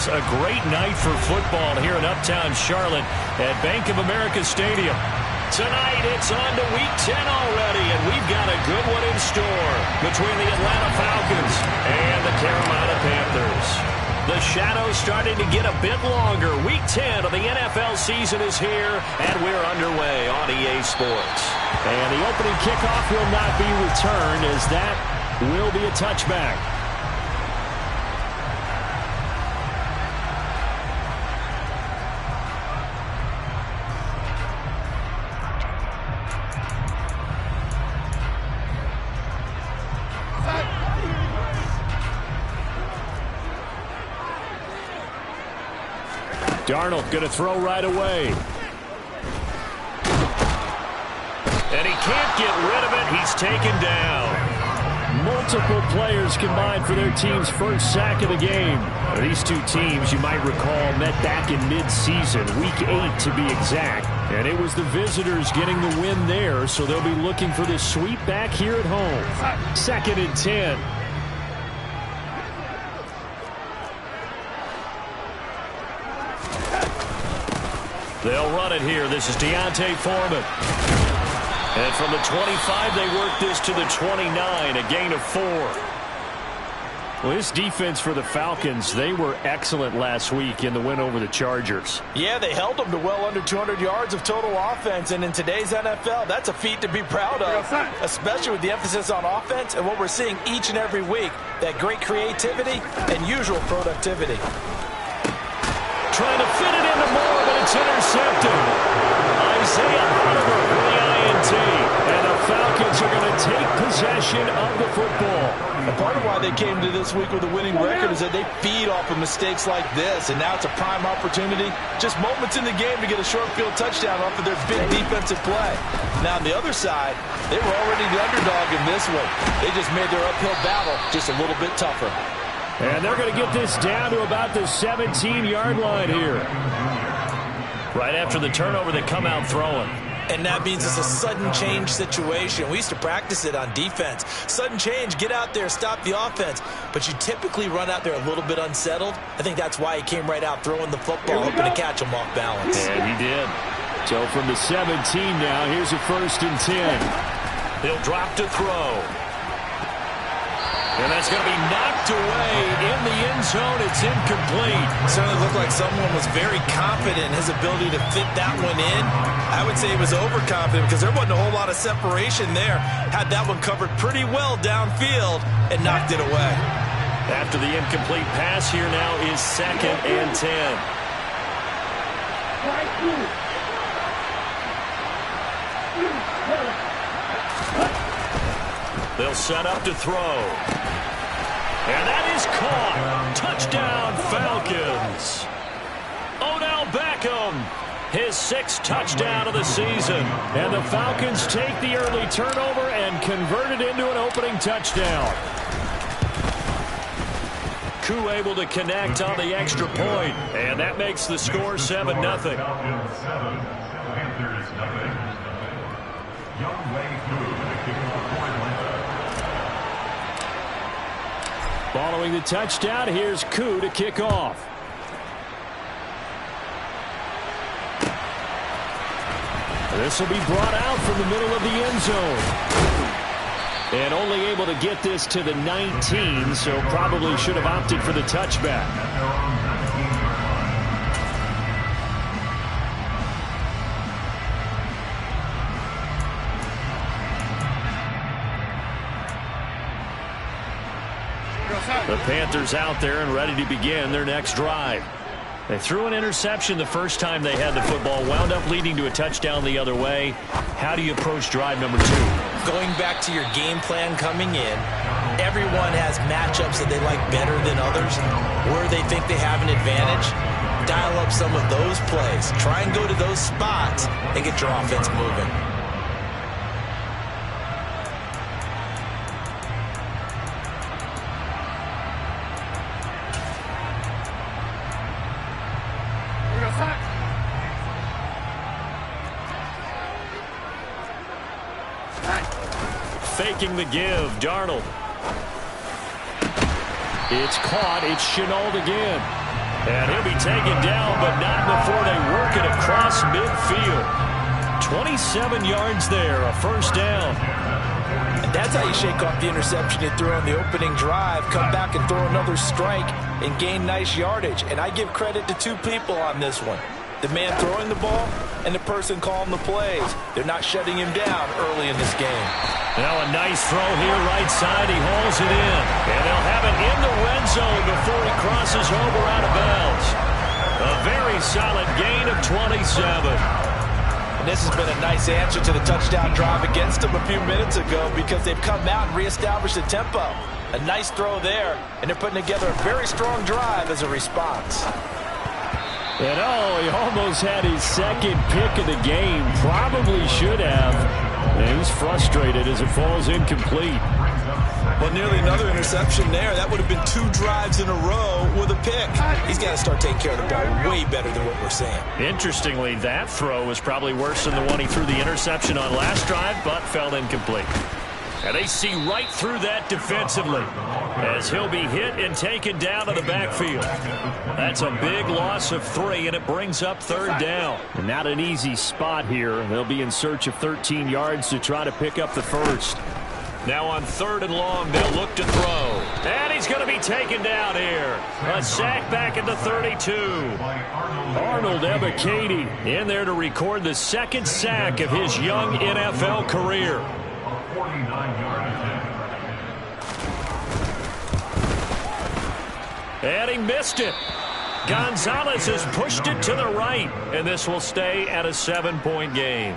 is a great night for football here in Uptown Charlotte at Bank of America Stadium. Tonight, it's on to Week 10 already, and we've got a good one in store between the Atlanta Falcons and the Carolina Panthers. The shadow's starting to get a bit longer. Week 10 of the NFL season is here, and we're underway on EA Sports. And the opening kickoff will not be returned, as that will be a touchback. Darnold going to throw right away. And he can't get rid of it. He's taken down. Multiple players combined for their team's first sack of the game. These two teams, you might recall, met back in mid-season, Week 8 to be exact. And it was the visitors getting the win there, so they'll be looking for this sweep back here at home. 2nd and 10. They'll run it here. This is D'Onta Foreman. And from the 25, they work this to the 29, a gain of 4. Well, this defense for the Falcons, they were excellent last week in the win over the Chargers. Yeah, they held them to well under 200 yards of total offense, and in today's NFL, that's a feat to be proud of, especially with the emphasis on offense and what we're seeing each and every week, that great creativity and usual productivity. Trying to fit it into Moore, but it's intercepted. Isaiah Oliver with the INT. And the Falcons are going to take possession of the football. And part of why they came to this week with a winning record is that they feed off of mistakes like this. And now it's a prime opportunity, just moments in the game, to get a short field touchdown off of their big defensive play. Now on the other side, they were already the underdog in this one. They just made their uphill battle just a little bit tougher. And they're going to get this down to about the 17-yard line here. Right after the turnover, they come out throwing. And that means it's a sudden change situation. We used to practice it on defense. Sudden change, get out there, stop the offense. But you typically run out there a little bit unsettled. I think that's why he came right out throwing the football, hoping to catch him off balance. And he did. So from the 17 now, here's a 1st and 10. He'll drop to throw. And that's going to be knocked away in the end zone. It's incomplete. Certainly looked like someone was very confident in his ability to fit that one in. I would say he was overconfident because there wasn't a whole lot of separation there. Had that one covered pretty well downfield and knocked it away. After the incomplete pass, here now is 2nd and 10. They'll set up to throw. And that is caught. Touchdown, Falcons. Odell Beckham, his 6th touchdown of the season. And the Falcons take the early turnover and convert it into an opening touchdown. Koo able to connect on the extra point. And that makes the score 7-0. Following the touchdown, here's Koo to kick off. This will be brought out from the middle of the end zone. And only able to get this to the 19, so probably should have opted for the touchback. The Panthers out there and ready to begin their next drive. They threw an interception the first time they had the football, wound up leading to a touchdown the other way. How do you approach drive number 2? Going back to your game plan coming in, everyone has matchups that they like better than others, where they think they have an advantage. Dial up some of those plays. Try and go to those spots and get your offense moving. Faking the give, Darnold. It's caught. It's Shenault again. And taken down, but not before they work it across midfield. 27 yards there, a first down. And that's how you shake off the interception you threw on the opening drive, come back and throw another strike and gain nice yardage. And I give credit to two people on this one. The man throwing the ball and the person calling the plays. They're not shutting him down early in this game. Now a nice throw here right side. He hauls it in. And they'll have it in the red zone before he crosses over out of bounds. A very solid gain of 27. And this has been a nice answer to the touchdown drive against them a few minutes ago because they've come out and reestablished the tempo. A nice throw there, and they're putting together a very strong drive as a response. And he almost had his second pick of the game. Probably should have. And he's frustrated as it falls incomplete. Well, nearly another interception there. That would have been 2 drives in a row with a pick. He's got to start taking care of the ball way better than what we're seeing. Interestingly, that throw was probably worse than the one he threw the interception on last drive, but fell incomplete. And they see right through that defensively as he'll be hit and taken down to the backfield. That's a big loss of 3, and it brings up third down. And not an easy spot here. They'll be in search of 13 yards to try to pick up the first. Now on 3rd and long, they'll look to throw. And he's going to be taken down here. A sack back at the 32. Arnold Ebiketie in there to record the 2nd sack of his young NFL career. And he missed it. Gonzalez has pushed it to the right, and this will stay at a 7-point game.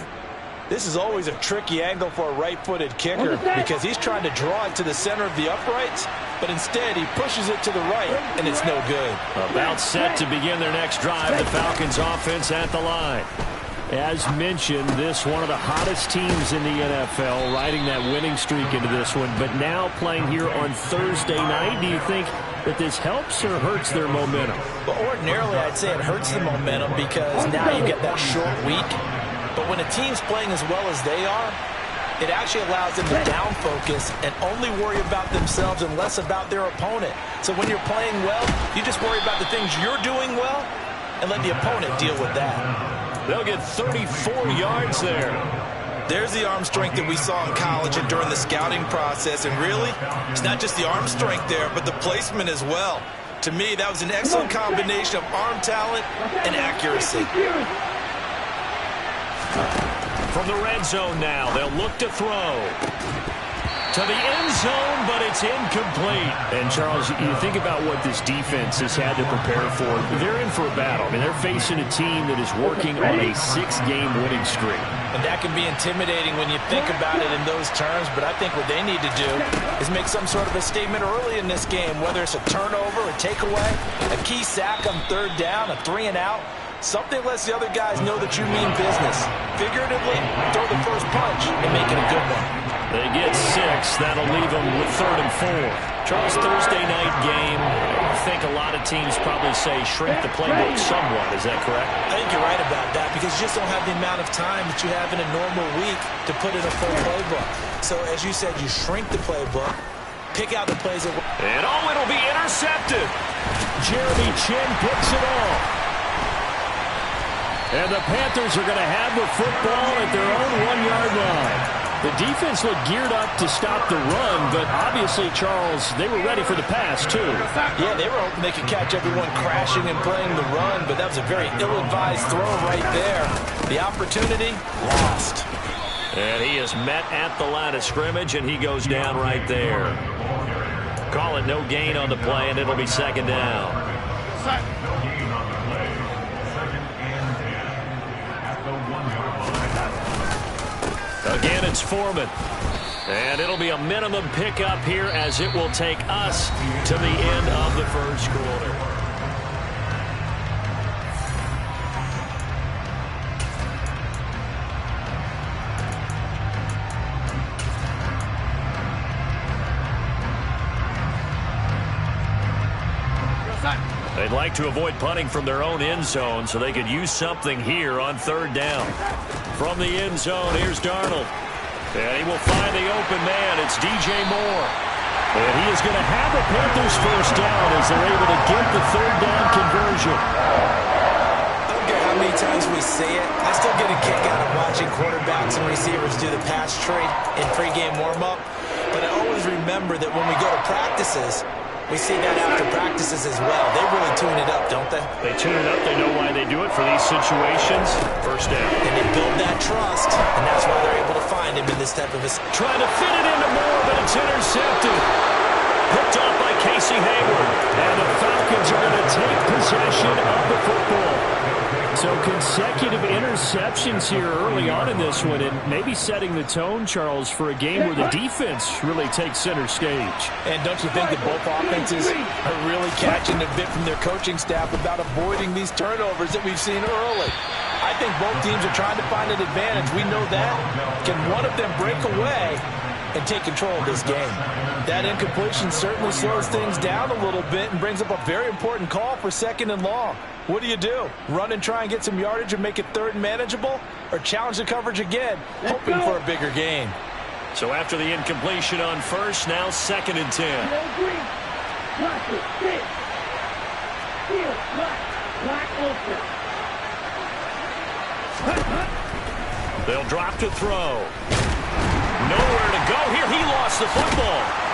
This is always a tricky angle for a right-footed kicker because he's trying to draw it to the center of the uprights, but instead he pushes it to the right, and it's no good. About set to begin their next drive, the Falcons offense at the line. As mentioned, this one of the hottest teams in the NFL, riding that winning streak into this one, but now playing here on Thursday night. Do you think that this helps or hurts their momentum? Well, ordinarily I'd say it hurts the momentum because now you get that short week. But when a team's playing as well as they are, it actually allows them to down focus and only worry about themselves and less about their opponent. So when you're playing well, you just worry about the things you're doing well and let the opponent deal with that. They'll get 34 yards there. There's the arm strength that we saw in college and during the scouting process. And really, it's not just the arm strength there, but the placement as well. To me, that was an excellent combination of arm talent and accuracy. From the red zone now, they'll look to throw. To the end zone, but it's incomplete. And, Charles, you think about what this defense has had to prepare for. They're in for a battle. I mean, they're facing a team that is working on a 6-game winning streak. And that can be intimidating when you think about it in those terms, but I think what they need to do is make some sort of a statement early in this game, whether it's a turnover, a takeaway, a key sack on 3rd down, a 3-and-out. Something lets the other guys know that you mean business. Figuratively, throw the first punch and make it a good one. They get 6. That'll leave them with 3rd and 4. Charles, Thursday night game, I think a lot of teams probably say shrink the playbook somewhat. Is that correct? I think you're right about that because you just don't have the amount of time that you have in a normal week to put in a full playbook. So, as you said, you shrink the playbook, pick out the plays that work. And it'll be intercepted. Jeremy Chinn picks it off. And the Panthers are going to have the football at their own 1-yard line. The defense looked geared up to stop the run, but obviously, Charles, they were ready for the pass, too. Yeah, they were hoping they could catch everyone crashing and playing the run, but that was a very ill-advised throw right there. The opportunity, lost. And he is met at the line of scrimmage, and he goes down right there. Call it no gain on the play, and it'll be 2nd down. Again, it's Foreman. And it'll be a minimum pickup here as it will take us to the end of the first quarter. They'd like to avoid punting from their own end zone so they could use something here on 3rd down. From the end zone, here's Darnold. And he will find the open man. It's DJ Moore. And he is going to have a Panthers first down as they're able to get the 3rd down conversion. see it. I still get a kick out of watching quarterbacks and receivers do the pass trade in pregame warm-up. But I always remember that when we go to practices, we see that after practices as well. They really tune it up, don't they? They tune it up. They know why they do it for these situations. First down. And they build that trust, and that's why they're able to find him in this type of a... Trying to fit it into Moore, but it's intercepted. Picked off by Casey Hayward. And the Falcons are going to take possession of the football. So consecutive interceptions here early on in this one, and maybe setting the tone, Charles, for a game where the defense really takes center stage. And don't you think that both offenses are really catching a bit from their coaching staff about avoiding these turnovers that we've seen early? I think both teams are trying to find an advantage. We know that. Can one of them break away and take control of this game? That incompletion certainly slows things down a little bit and brings up a very important call for 2nd and long. What do? Run and try and get some yardage and make it 3rd and manageable? Or challenge the coverage again, hoping for a bigger gain? So after the incompletion on first, now 2nd and 10. They'll drop to throw. Nowhere to go here. He lost the football.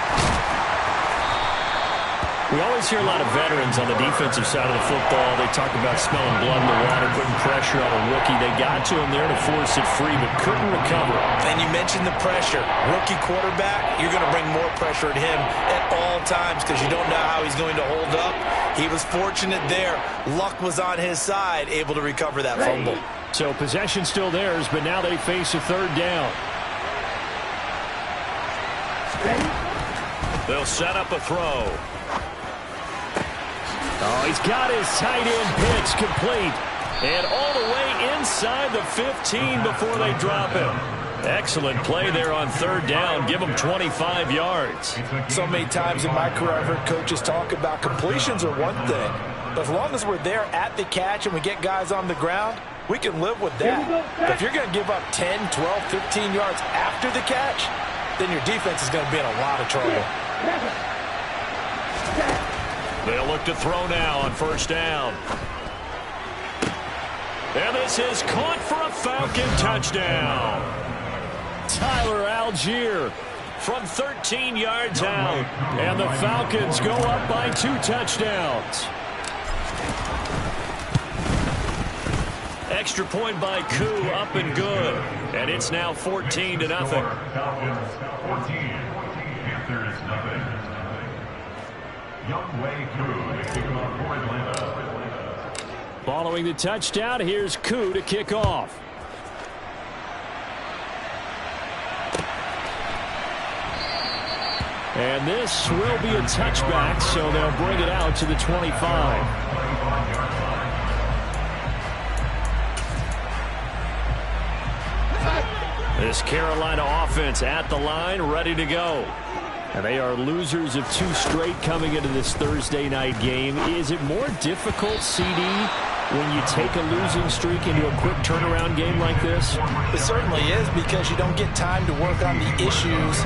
We always hear a lot of veterans on the defensive side of the football. They talk about smelling blood in the water, putting pressure on a rookie. They got to him there to force it free, but couldn't recover. And you mentioned the pressure. Rookie quarterback, you're going to bring more pressure at him at all times because you don't know how he's going to hold up. He was fortunate there. Luck was on his side, able to recover that fumble. So possession still theirs, but now they face a 3rd down. They'll set up a throw. Oh, he's got his tight end pitch complete. And all the way inside the 15 before they drop him. Excellent play there on 3rd down. Give him 25 yards. So many times in my career I've heard coaches talk about completions are one thing. But as long as we're there at the catch and we get guys on the ground, we can live with that. But if you're going to give up 10, 12, 15 yards after the catch, then your defense is going to be in a lot of trouble. They'll look to throw now on 1st down. And this is caught for a Falcon touchdown. Tyler Algier from 13 yards out. And the Falcons go up by 2 touchdowns. Extra point by Koo, up and good. And it's now 14-0. Falcons 14, Panthers nothing. Younghoe Koo to kick off for Atlanta. Following the touchdown, here's Koo to kick off. And this will be a touchback, so they'll bring it out to the 25. This Carolina offense at the line, ready to go. And they are losers of 2 straight coming into this Thursday night game. Is it more difficult, CD, when you take a losing streak into a quick turnaround game like this? It certainly is, because you don't get time to work on the issues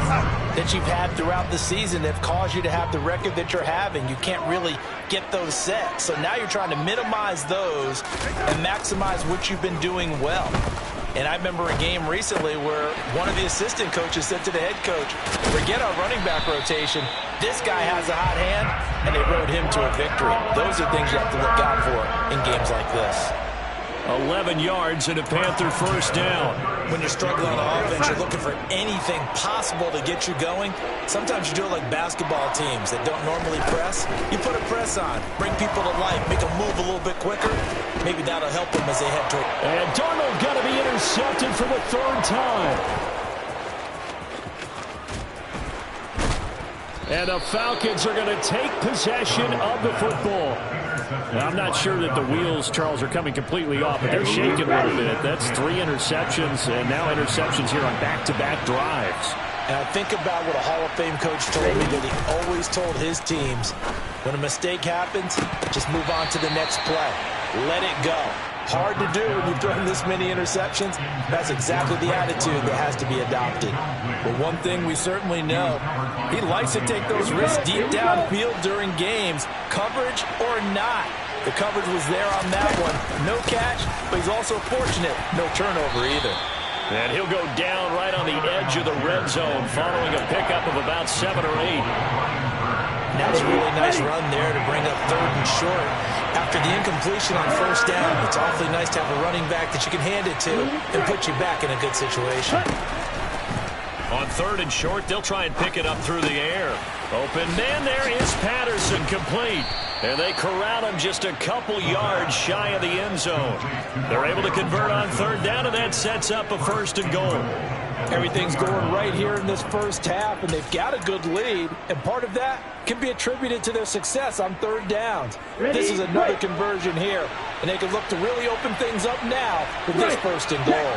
that you've had throughout the season that have caused you to have the record that you're having. You can't really get those set. So now you're trying to minimize those and maximize what you've been doing well. And I remember a game recently where one of the assistant coaches said to the head coach, forget our running back rotation. This guy has a hot hand, and they rode him to a victory. Those are things you have to look out for in games like this. 11 yards and a Panther 1st down. When you're struggling on offense, you're looking for anything possible to get you going. Sometimes you do it like basketball teams that don't normally press. You put a press on, bring people to life, make them move a little bit quicker. Maybe that'll help them as they head toward. And Darnold got to be intercepted for the 3rd time. And the Falcons are going to take possession of the football. Now, I'm not sure that the wheels, Charles, are coming completely off, but they're shaking a little bit. That's 3 interceptions, and now interceptions here on back-to-back drives. And I think about what a Hall of Fame coach told me, that he always told his teams, when a mistake happens, just move on to the next play. Let it go. Hard to do when you've thrown this many interceptions. That's exactly the attitude that has to be adopted. But one thing we certainly know, he likes to take those risks deep downfield during games, coverage or not. The coverage was there on that one. No catch, but he's also fortunate. No turnover either. And he'll go down right on the edge of the red zone following a pickup of about 7 or 8. That's a really nice run there to bring up 3rd and short. After the incompletion on 1st down, it's awfully nice to have a running back that you can hand it to and put you back in a good situation. On 3rd and short, they'll try and pick it up through the air. Open man, there is Patterson, complete. And they corral him just a couple yards shy of the end zone. They're able to convert on 3rd down, and that sets up a 1st and goal. Everything's going right here in this first half, and they've got a good lead. And part of that can be attributed to their success on 3rd downs. This is another conversion here, and they can look to really open things up now with this 1st and goal.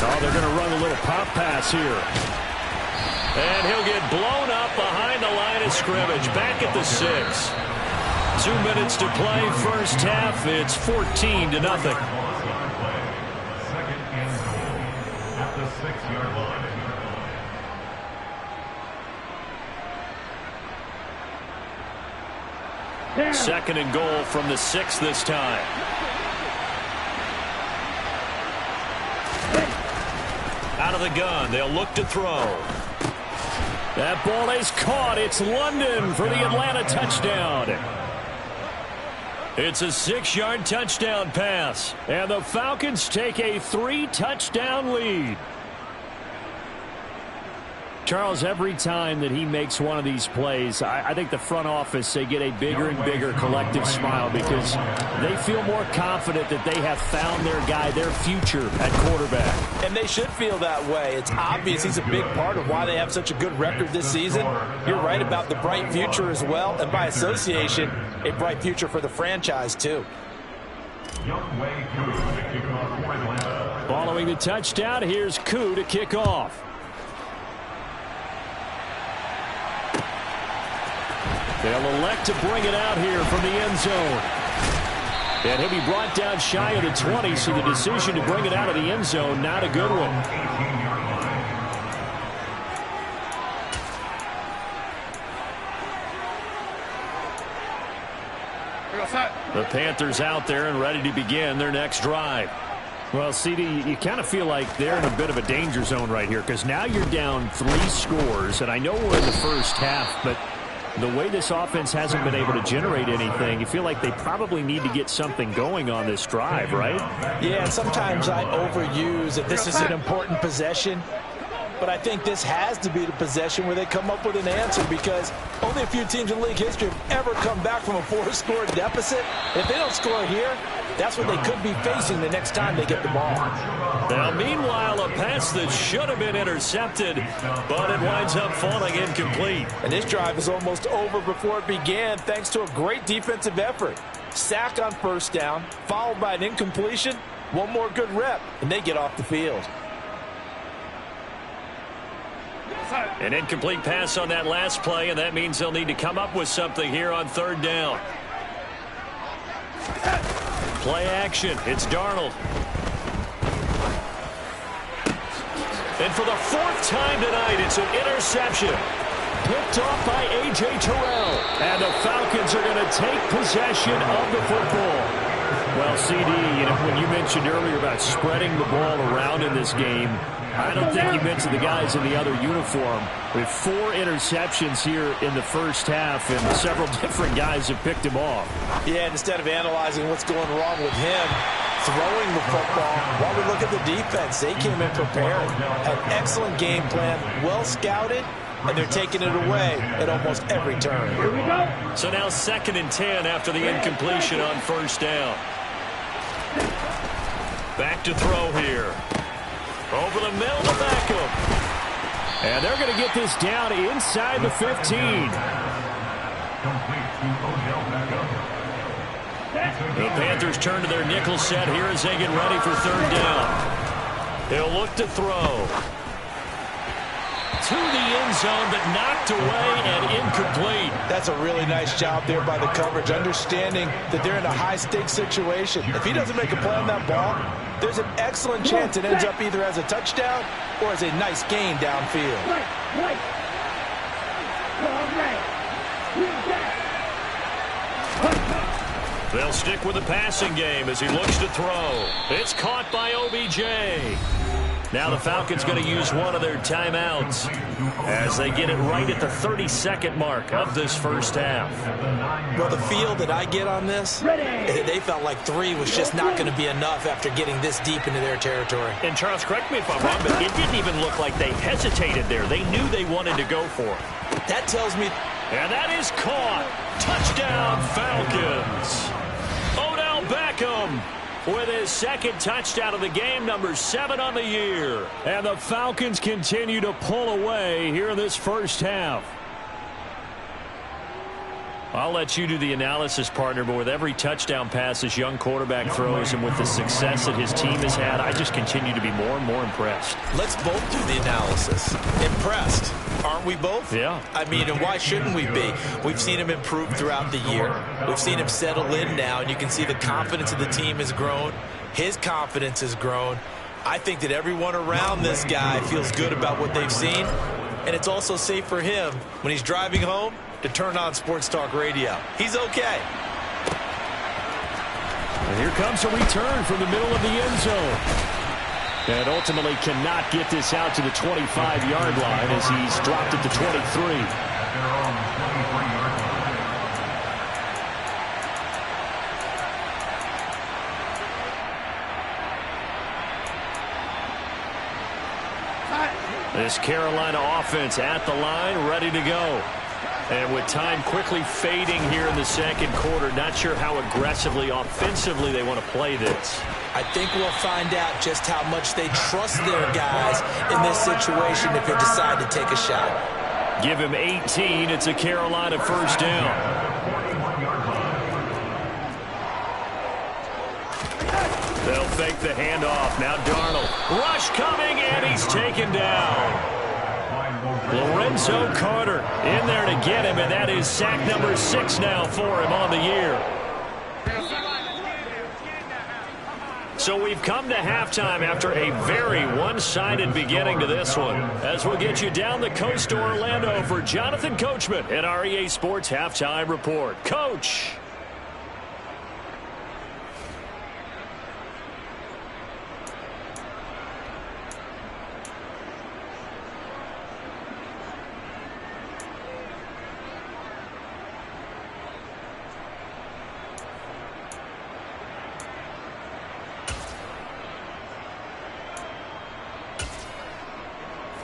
Oh, they're going to run a little pop pass here. And he'll get blown up behind the line of scrimmage, back at the 6. 2 minutes to play, first half. It's 14-0. Second and goal at the 6-yard line. Second and goal from the 6 this time. Out of the gun, they'll look to throw. That ball is caught. It's London for the Atlanta touchdown. It's a 6-yard touchdown pass. And the Falcons take a 3-touchdown lead. Charles, every time that he makes one of these plays, I think the front office, they get a bigger and bigger collective smile because they feel more confident that they have found their guy, their future at quarterback. And they should feel that way. It's obvious he's a big part of why they have such a good record this season. You're right about the bright future as well, and by association, a bright future for the franchise too. Following the touchdown, here's Koo to kick off. They'll elect to bring it out here from the end zone. And he'll be brought down shy of the 20, so the decision to bring it out of the end zone, not a good one. The Panthers out there and ready to begin their next drive. Well, CD, you kind of feel like they're in a bit of a danger zone right here because now you're down 3 scores, and I know we're in the first half, but the way this offense hasn't been able to generate anything, you feel like they probably need to get something going on this drive, right? Yeah, and sometimes I overuse that this is an important possession, but I think this has to be the possession where they come up with an answer because only a few teams in league history have ever come back from a 4-score deficit. If they don't score here, that's what they could be facing the next time they get the ball. Now, meanwhile, a pass that should have been intercepted, but it winds up falling incomplete. And this drive is almost over before it began thanks to a great defensive effort. Sack on 1st down, followed by an incompletion, one more good rep, and they get off the field. An incomplete pass on that last play, and that means they'll need to come up with something here on 3rd down. Play action. It's Darnold. And for the 4th time tonight, it's an interception. Picked off by A.J. Terrell. And the Falcons are going to take possession of the football. Well, CD, you know, when you mentioned earlier about spreading the ball around in this game, I don't think you mentioned the guys in the other uniform. With 4 interceptions here in the first half, and several different guys have picked him off. Yeah, instead of analyzing what's going wrong with him, throwing the football, while we look at the defense, they came in prepared. Had an excellent game plan, well scouted, and they're taking it away at almost every turn. Here we go. So now 2nd and 10 after the incompletion on 1st down. Back to throw here. Over the middle to Beckham. And they're going to get this down inside the 15. The Panthers turn to their nickel set here as they get ready for 3rd down. They'll look to throw. To the end zone, but knocked away and incomplete. That's a really nice job there by the coverage, understanding that they're in a high-stakes situation. If he doesn't make a play on that ball, there's an excellent chance it ends up either as a touchdown or as a nice gain downfield. 2 They'll stick with the passing game as he looks to throw. It's caught by OBJ. Now the Falcons going to use one of their timeouts as they get it right at the 32nd mark of this first half. Well, the feel that I get on this, they felt like 3 was just not going to be enough after getting this deep into their territory. And Charles, correct me if I'm wrong, but it didn't even look like they hesitated there. They knew they wanted to go for it. That tells me... And that is caught. Touchdown, Falcons. Odell Beckham with his second touchdown of the game, number 7 on the year. And the Falcons continue to pull away here in this first half. I'll let you do the analysis, partner, but with every touchdown pass this young quarterback throws and with the success that his team has had, I just continue to be more and more impressed. Let's both do the analysis. Impressed. Aren't we both? Yeah. I mean, and why shouldn't we be? We've seen him improve throughout the year. We've seen him settle in now, and you can see the confidence of the team has grown. His confidence has grown. I think that everyone around this guy feels good about what they've seen, and it's also safe for him when he's driving home to turn on Sports Talk Radio. He's okay. And here comes a return from the middle of the end zone. And ultimately cannot get this out to the 25-yard line as he's dropped it to 23. This Carolina offense at the line, ready to go. And with time quickly fading here in the second quarter, not sure how aggressively, offensively they want to play this. I think we'll find out just how much they trust their guys in this situation if they decide to take a shot. Give him 18. It's a Carolina first down. They'll fake the handoff. Now Darnold. Rush coming, and he's taken down. Lorenzo Carter in there to get him, and that is sack number 6 now for him on the year. So we've come to halftime after a very one-sided beginning to this one. As we'll get you down the coast to Orlando for Jonathan Coachman at our EA Sports Halftime Report. Coach.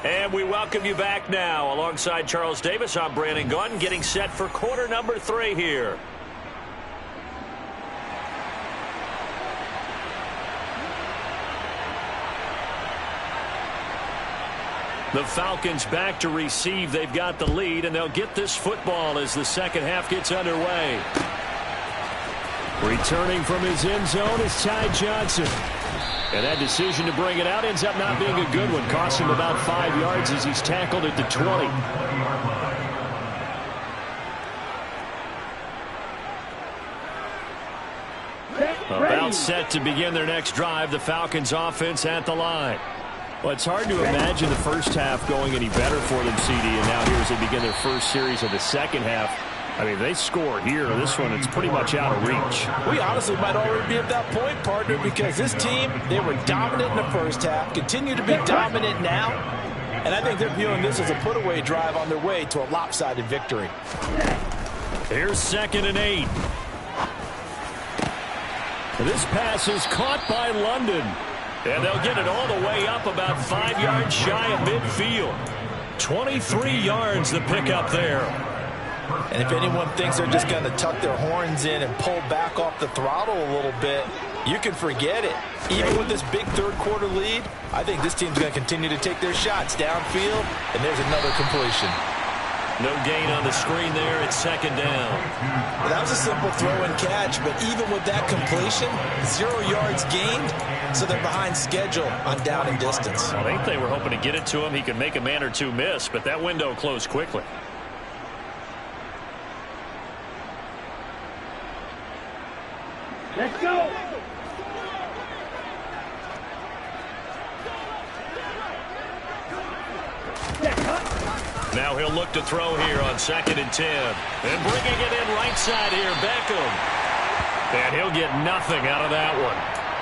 And we welcome you back now. Alongside Charles Davis, I'm Brandon Gaudin, getting set for quarter number 3 here. The Falcons back to receive. They've got the lead, and they'll get this football as the second half gets underway. Returning from his end zone is Ty Johnson. And that decision to bring it out ends up not being a good one. Cost him about 5 yards as he's tackled at the 20. About set to begin their next drive. The Falcons offense at the line. Well, it's hard to imagine the first half going any better for them, CD. And now here as they begin their first series of the second half. I mean, they score here. This one, it's pretty much out of reach. We honestly might already be at that point, partner, because this team, they were dominant in the first half, continue to be dominant now, and I think they're viewing this as a put-away drive on their way to a lopsided victory. Here's 2nd and 8. This pass is caught by London. And they'll get it all the way up about 5 yards shy of midfield. 23 yards the pickup there. And if anyone thinks they're just going to tuck their horns in and pull back off the throttle a little bit, you can forget it. Even with this big third-quarter lead, I think this team's going to continue to take their shots downfield, and there's another completion. No gain on the screen there. It's 2nd down. Well, that was a simple throw and catch, but even with that completion, 0 yards gained, so they're behind schedule on down and distance. I think they were hoping to get it to him. He could make a man or two miss, but that window closed quickly. Let's go! Now he'll look to throw here on 2nd and 10. And bringing it in right side here, Beckham. And he'll get nothing out of that one.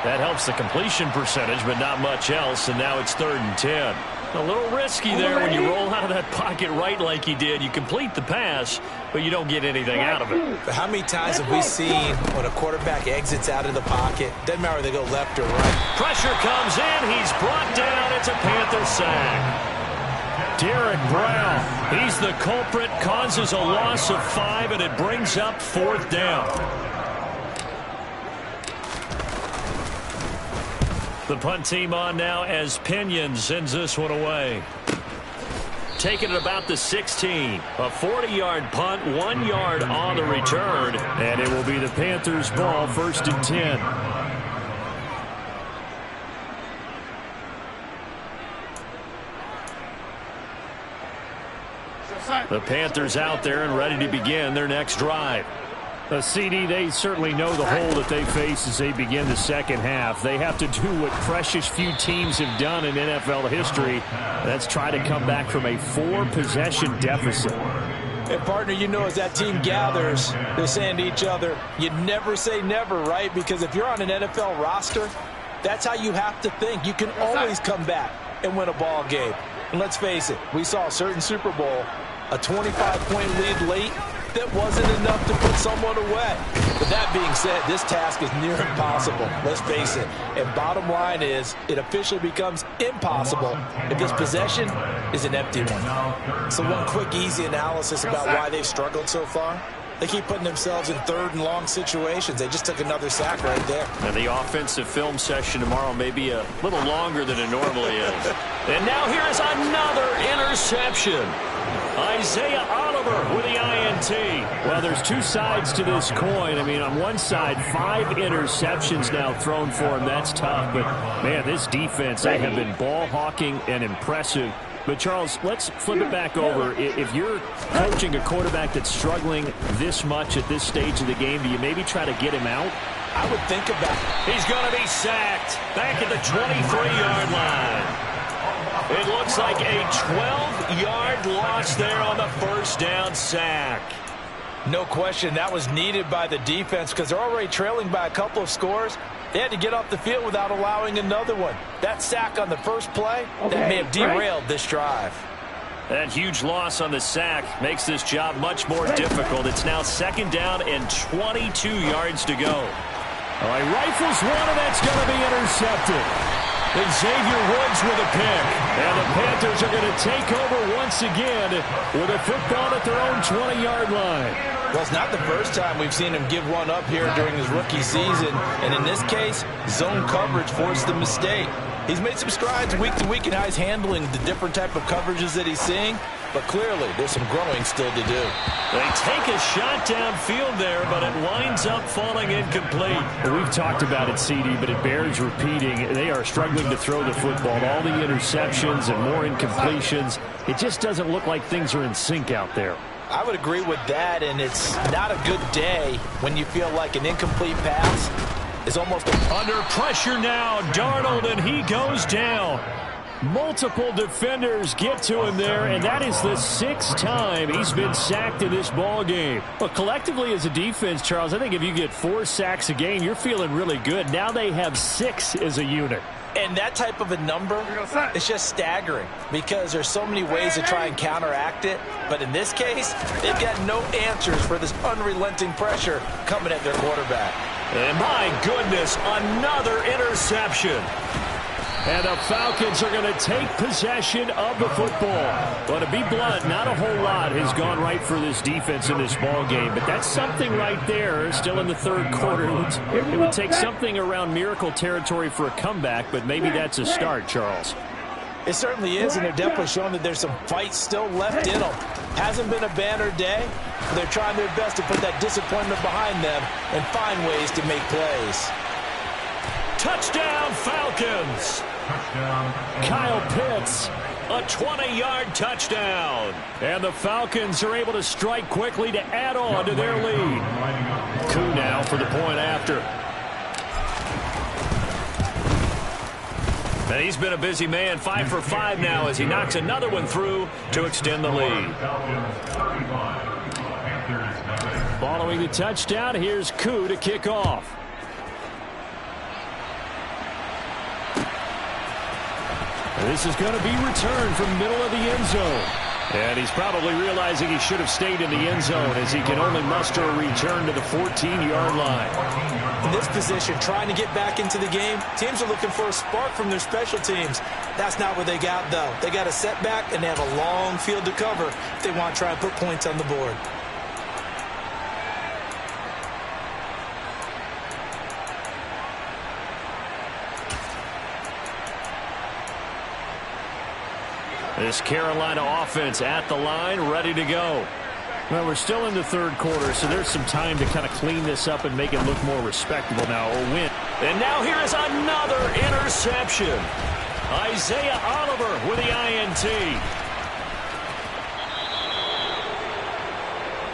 That helps the completion percentage, but not much else, and now it's 3rd and 10. A little risky there when you roll out of that pocket right like he did. You complete the pass, but you don't get anything out of it. But how many times have we seen when a quarterback exits out of the pocket, doesn't matter whether they go left or right. Pressure comes in. He's brought down. It's a Panther sack. Derek Brown, he's the culprit, causes a loss of 5, and it brings up 4th down. The punt team on now as Pinion sends this one away. Taking it about the 16. A 40-yard punt, 1 yard on the return. And it will be the Panthers' ball, 1st and 10. The Panthers out there and ready to begin their next drive. CD, they certainly know the hole that they face as they begin the second half. They have to do what precious few teams have done in NFL history. That's try to come back from a 4-possession deficit. And, partner, you know as that team gathers, they're saying to each other, you never say never, right? Because if you're on an NFL roster, that's how you have to think. You can always come back and win a ball game. And let's face it, we saw a certain Super Bowl, a 25-point lead late, that wasn't enough to put someone away. But that being said, this task is near impossible. Let's face it. And bottom line is, it officially becomes impossible if this possession is an empty one. So one quick, easy analysis about why they've struggled so far. They keep putting themselves in 3rd and long situations. They just took another sack right there. And the offensive film session tomorrow may be a little longer than it normally is. And now here is another interception. Isaiah Oliver with the INT. Well, there's 2 sides to this coin. I mean, on one side, 5 interceptions now thrown for him. That's tough. But, man, this defense, they have been ball hawking and impressive. But, Charles, let's flip it back over. If you're coaching a quarterback that's struggling this much at this stage of the game, do you maybe try to get him out? I would think about it. He's going to be sacked back at the 23-yard line. It looks like a 12-yard loss there on the 1st down sack. No question, that was needed by the defense because they're already trailing by a couple of scores. They had to get off the field without allowing another one. That sack on the first play, that may have derailed this drive. That huge loss on the sack makes this job much more difficult. It's now 2nd down and 22 yards to go. All right, rifles one, and that's going to be intercepted. And Xavier Woods with a pick. And the Panthers are going to take over once again with a football at their own 20-yard line. Well, it's not the first time we've seen him give one up here during his rookie season. And in this case, zone coverage forced the mistake. He's made some strides week to week in how he's handling the different type of coverages that he's seeing. But clearly, there's some growing still to do. They take a shot downfield there, but it winds up falling incomplete. Well, we've talked about it, CD, but it bears repeating. They are struggling to throw the football. All the interceptions and more incompletions. It just doesn't look like things are in sync out there. I would agree with that, and it's not a good day when you feel like an incomplete pass is almost under pressure now. Darnold, and he goes down. Multiple defenders get to him there, and that is the 6th time he's been sacked in this ball game. But collectively as a defense, Charles, I think if you get 4 sacks a game, you're feeling really good. Now they have 6 as a unit. And that type of a number is just staggering because there's so many ways to try and counteract it. But in this case, they've got no answers for this unrelenting pressure coming at their quarterback. And my goodness, another interception. And the Falcons are going to take possession of the football. But to be blunt, not a whole lot has gone right for this defense in this ball game. But that's something right there, still in the 3rd quarter. It would take something around miracle territory for a comeback, but maybe that's a start, Charles. It certainly is, and they're definitely showing that there's some fight still left in them. Hasn't been a banner day, but they're trying their best to put that disappointment behind them and find ways to make plays. Touchdown, Falcons! Kyle Pitts, a 20-yard touchdown. And the Falcons are able to strike quickly to add on to their lead. Koo now for the point after. And he's been a busy man, 5 for 5 now as he knocks another one through to extend the lead. Ball Following the touchdown, here's Koo to kick off. This is going to be returned from middle of the end zone. And he's probably realizing he should have stayed in the end zone as he can only muster a return to the 14-yard line. In this position, trying to get back into the game, teams are looking for a spark from their special teams. That's not what they got, though. They got a setback, and they have a long field to cover if they want to try and put points on the board. This Carolina offense at the line, ready to go. Well, we're still in the third quarter, so there's some time to kind of clean this up and make it look more respectable now, or win. And now here is another interception. Isaiah Oliver with the INT.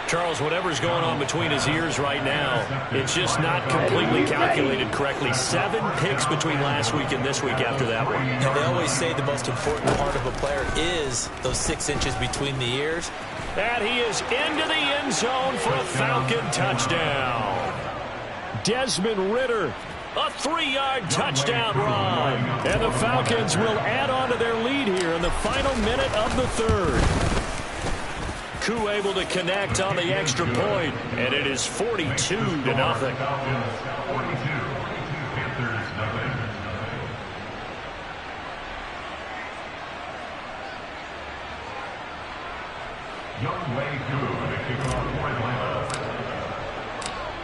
Charles, whatever's going on between his ears right now, it's just not completely calculated correctly. 7 picks between last week and this week after that one. And they always say the most important part of a player is those 6 inches between the ears. And he is into the end zone for a Falcon touchdown. Desmond Ridder. A 3-yard touchdown run. And the Falcons will add on to their lead here in the final minute of the third. Koo able to connect on the extra point, and it is 42-0.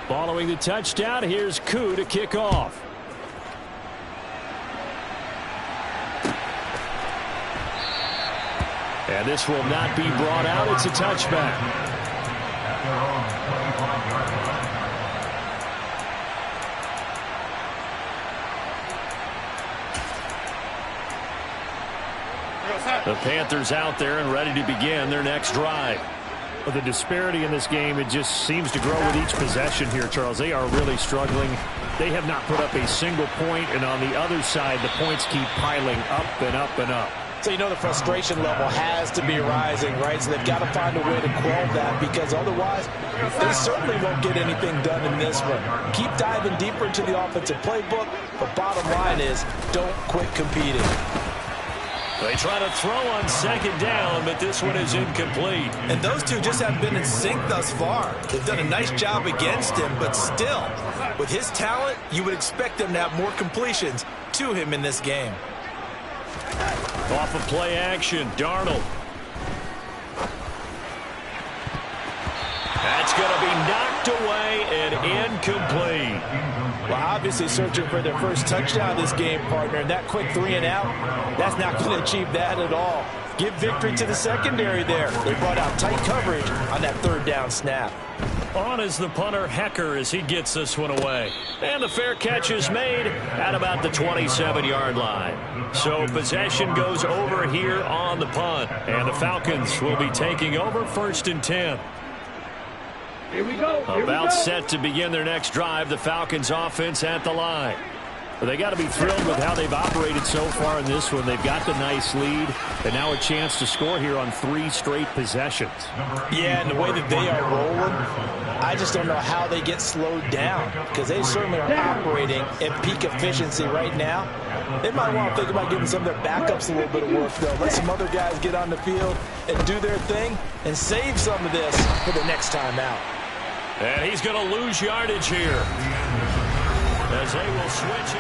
Following the touchdown, here's Koo to kick off. And this will not be brought out. It's a touchback. The Panthers out there and ready to begin their next drive. Well, the disparity in this game, it just seems to grow with each possession here, Charles. They are really struggling. They have not put up a single point, and on the other side, the points keep piling up and up and up. So you know the frustration level has to be rising, right? So they've got to find a way to quell that, because otherwise they certainly won't get anything done in this one. Keep diving deeper into the offensive playbook, but bottom line is don't quit competing. They try to throw on second down, but this one is incomplete. And those two just haven't been in sync thus far. They've done a nice job against him, but still, with his talent, you would expect them to have more completions to him in this game. Off of play action, Darnold. That's going to be knocked away and incomplete. Well, obviously searching for their first touchdown this game, partner. And that quick 3 and out, that's not going to achieve that at all. Give victory to the secondary there. They brought out tight coverage on that 3rd down snap. On is the punter, Hecker, as he gets this one away. And the fair catch is made at about the 27-yard line. So possession goes over here on the punt. And the Falcons will be taking over 1st and 10. Here we go. About set to begin their next drive, the Falcons offense at the line. Well, they got to be thrilled with how they've operated so far in this one. They've got the nice lead, and now a chance to score here on 3 straight possessions. Yeah, and the way that they are rolling, I just don't know how they get slowed down, because they certainly are operating at peak efficiency right now. They might want to think about giving some of their backups a little bit of work, though. Let some other guys get on the field and do their thing and save some of this for the next time out. And he's going to lose yardage here, as they will switch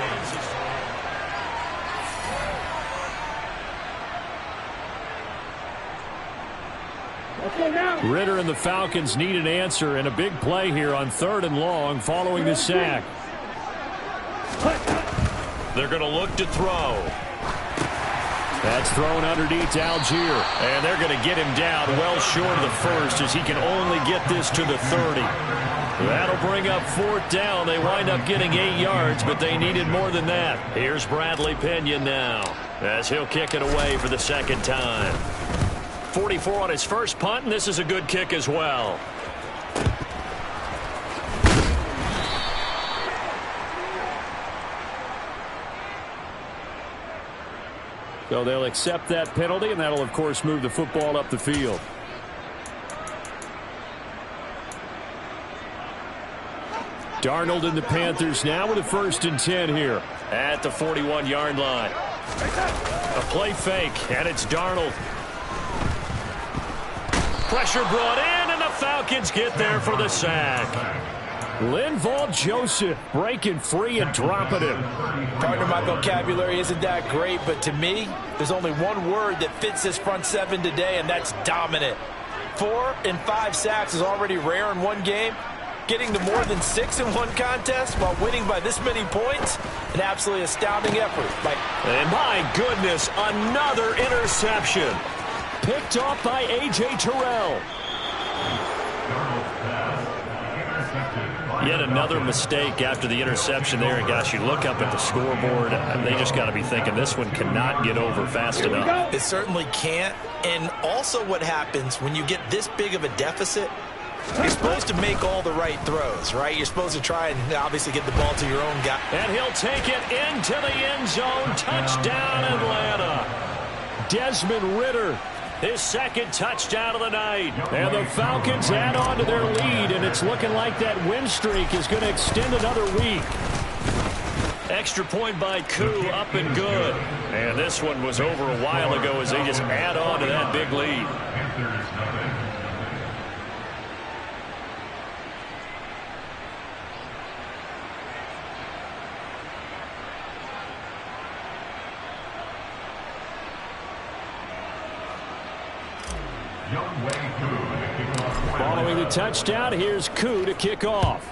in. Ridder and the Falcons need an answer, and a big play here on 3rd and long following the sack. They're going to look to throw. That's thrown underneath to Algier. And they're going to get him down well short of the first, as he can only get this to the 30. That'll bring up 4th down. They wind up getting 8 yards, but they needed more than that. Here's Bradley Pinion now, as he'll kick it away for the 2nd time. 44 on his first punt, and this is a good kick as well. So they'll accept that penalty, and that'll, of course, move the football up the field. Darnold and the Panthers now with a 1st and 10 here at the 41-yard line. A play fake, and it's Darnold. Pressure brought in, and the Falcons get there for the sack. Linval Joseph breaking free and dropping him. Partner, my vocabulary isn't that great, but to me, there's only one word that fits this front seven today, and that's dominant. 4 and 5 sacks is already rare in one game. Getting to more than 6 in one contest while winning by this many points, an absolutely astounding effort. And my goodness, another interception. Picked off by A.J. Terrell. Yet another mistake after the interception there. And gosh, you look up at the scoreboard, they just got to be thinking this one cannot get over fast enough. It certainly can't. And also what happens when you get this big of a deficit, you're supposed to make all the right throws, right? You're supposed to try and obviously get the ball to your own guy. And he'll take it into the end zone. Touchdown, Atlanta. Desmond Ridder. His 2nd touchdown of the night. And the Falcons add on to their lead, and it's looking like that win streak is going to extend another week. Extra point by Koo, up and good. And this one was over a while ago as they just add on to that big lead. Following the touchdown, here's Koo to kick off.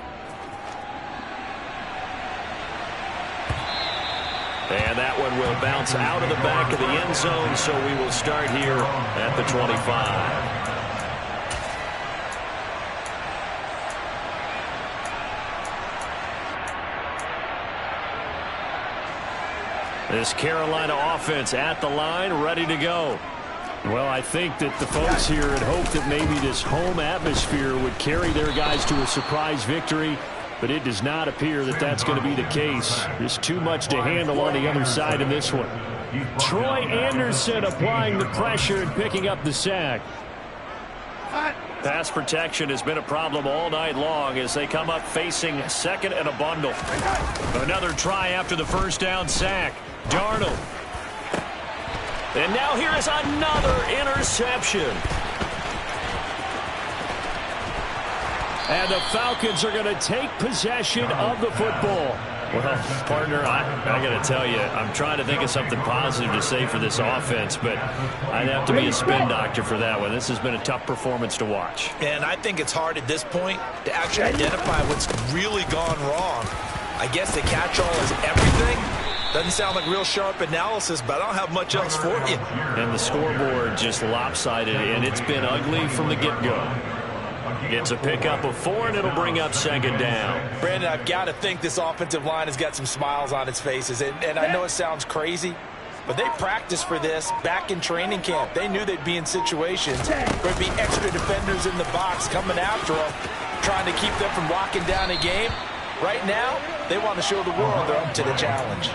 And that one will bounce out of the back of the end zone, so we will start here at the 25. This Carolina offense at the line, ready to go. Well, I think that the folks here had hoped that maybe this home atmosphere would carry their guys to a surprise victory, but it does not appear that that's going to be the case. There's too much to handle on the other side in this one. Troy Anderson applying the pressure and picking up the sack. Pass protection has been a problem all night long as they come up facing 2nd and a bundle. Another try after the 1st down sack. Darnold. And now here is another interception. And the Falcons are going to take possession of the football. Well, partner, I got to tell you, I'm trying to think of something positive to say for this offense, but I'd have to be a spin doctor for that one. This has been a tough performance to watch. And I think it's hard at this point to actually identify what's really gone wrong. I guess the catch-all is everything. Doesn't sound like real sharp analysis, but I don't have much else for you. And the scoreboard just lopsided, and it's been ugly from the get-go. It's a pickup of 4, and it'll bring up 2nd down. Brandon, I've got to think this offensive line has got some smiles on its faces. And I know it sounds crazy, but they practiced for this back in training camp. They knew they'd be in situations where there'd be extra defenders in the box coming after them, trying to keep them from locking down a game. Right now, they want to show the world they're up to the challenge.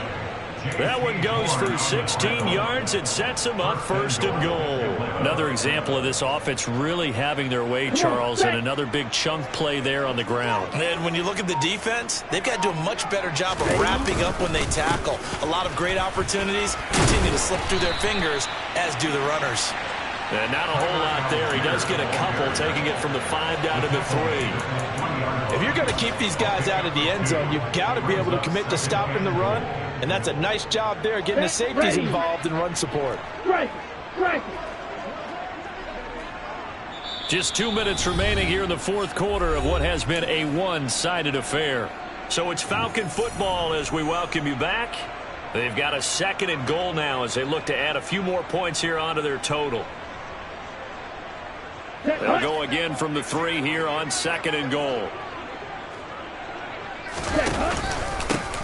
That one goes for 16 yards. It sets them up 1st and goal. Another example of this offense really having their way, Charles, and another big chunk play there on the ground. And when you look at the defense, they've got to do a much better job of wrapping up when they tackle. A lot of great opportunities continue to slip through their fingers, as do the runners. And not a whole lot there. He does get a couple, taking it from the 5 down to the 3. If you're going to keep these guys out of the end zone, you've got to be able to commit to stopping the run, and that's a nice job there, getting the safeties involved in run support. Just 2 minutes remaining here in the 4th quarter of what has been a one-sided affair. So it's Falcon football as we welcome you back. They've got a 2nd and goal now as they look to add a few more points here onto their total. They'll go again from the 3 here on 2nd and goal.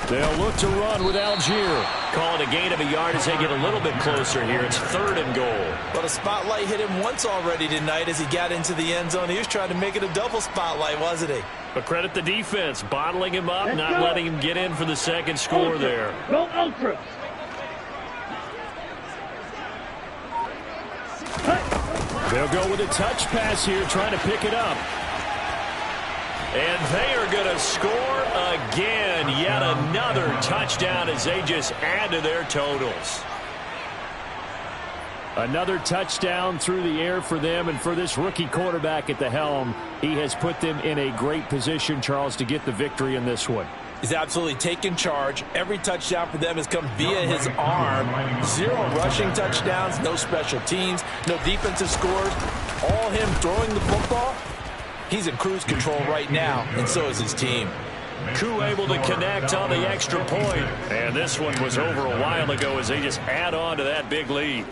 They'll look to run with Algier. Call it a gain of a yard as they get a little bit closer here. It's 3rd and goal. Well, the spotlight hit him once already tonight as he got into the end zone. He was trying to make it a double spotlight, wasn't he? But credit the defense, bottling him up, not letting him get in for the 2nd score there. Go Ultra. They'll go with a touch pass here, trying to pick it up. And they are going to score again. Yet another touchdown as they just add to their totals. Another touchdown through the air for them, and for this rookie quarterback at the helm, he has put them in a great position, Charles, to get the victory in this one. He's absolutely taken charge. Every touchdown for them has come via his arm. 0 rushing touchdowns, no special teams, no defensive scores. All him throwing the football. He's in cruise control right now, and so is his team. Koo able to connect on the extra point. And this one was over a while ago as they just add on to that big lead.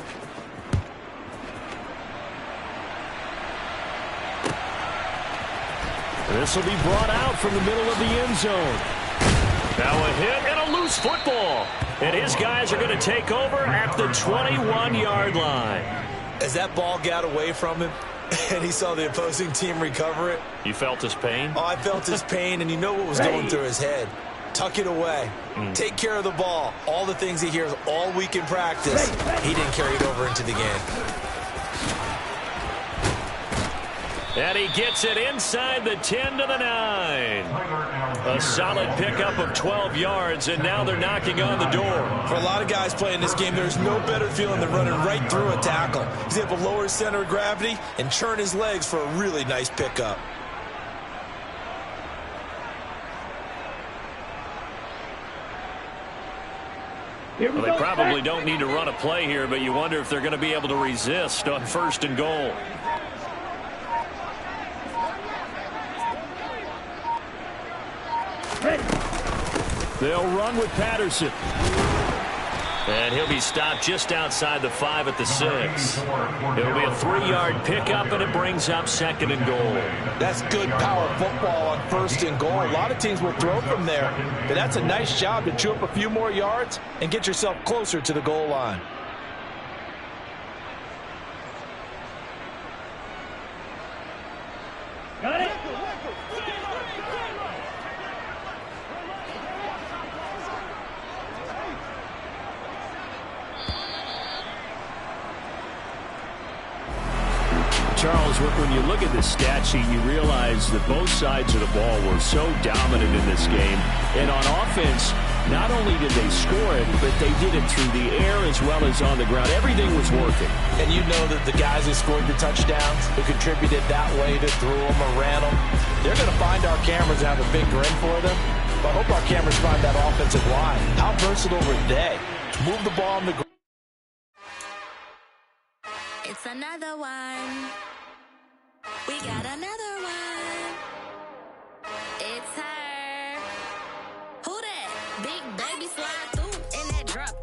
This will be brought out from the middle of the end zone. Now a hit and a loose football. And his guys are going to take over at the 21-yard line. As that ball got away from him and he saw the opposing team recover it. You felt his pain? Oh, I felt his pain, and you know what was going through his head. Tuck it away. Take care of the ball. All the things he hears all week in practice. He didn't carry it over into the game. And he gets it inside the 10 to the 9. A solid pickup of 12 yards, and now they're knocking on the door. For a lot of guys playing this game, there's no better feeling than running right through a tackle. He's able to lower his center of gravity and churn his legs for a really nice pickup. Well, they probably don't need to run a play here, but you wonder if they're going to be able to resist on 1st and goal. They'll run with Patterson. And he'll be stopped just outside the 5 at the 6. It'll be a 3-yard pickup, and it brings up 2nd and goal. That's good power football on 1st and goal. A lot of teams will throw from there, but that's a nice job to chew up a few more yards and get yourself closer to the goal line. Got it. Charles, when you look at the stat sheet, you realize that both sides of the ball were so dominant in this game. And on offense, not only did they score it, but they did it through the air as well as on the ground. Everything was working. And you know that the guys who scored the touchdowns, who contributed that way, to threw them or ran them, they're going to find our cameras and have a big grin for them. But I hope our cameras find that offensive line. How versatile were they? Move the ball on the ground. It's another one. We got another one. It's her. Who that? Big baby slide through in that drop